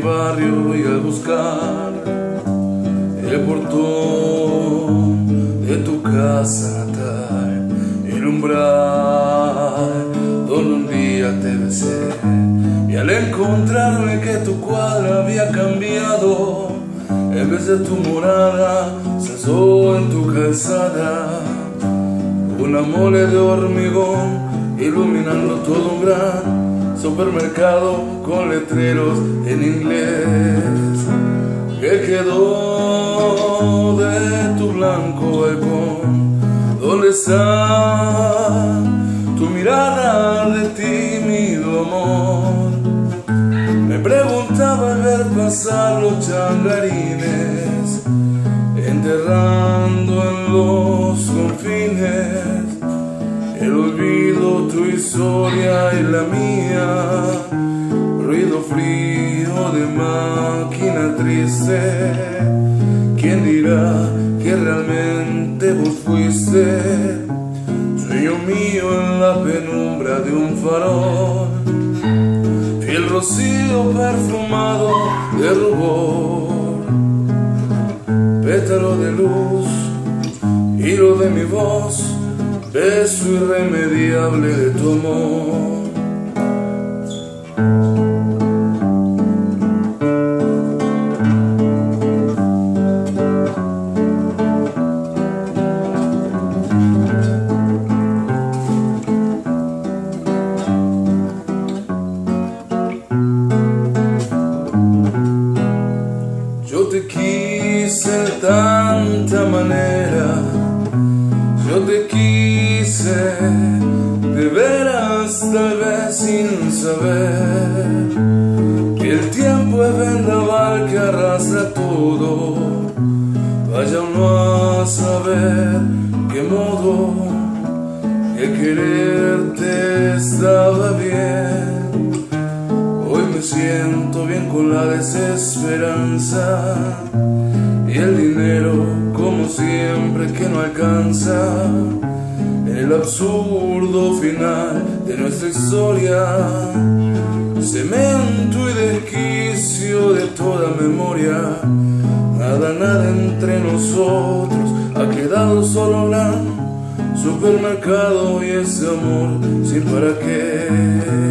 barrio y al buscar el portón de tu casa natal, el umbral donde un día te besé, y al encontrarme que tu cuadra había cambiado, en vez de tu morada se asó en tu calzada una mole de hormigón iluminando todo un gran supermercado con letreros en inglés. ¿Qué quedó de tu blanco balcón? ¿Dónde está tu mirada de tímido amor? Me preguntaba al ver pasar los changarines, enterrando en los confines el olvido, tu historia y la mía, ruido frío de máquina triste. ¿Quién dirá que realmente vos fuiste? Sueño mío en la penumbra de un farol, fiel rocío perfumado de rubor, pétalo de luz, hilo de mi voz, beso irremediable de tu amor. Yo te quise de tanta manera, yo te quise de veras, tal vez sin saber que el tiempo es vendaval que arrastra todo. Vaya uno a saber qué modo que quererte estaba bien. Hoy me siento bien con la desesperanza y el dinero como siempre que no alcanza. En el absurdo final de nuestra historia, cemento y desquicio de toda memoria, nada entre nosotros, ha quedado solo un gran supermercado y ese amor sin para qué.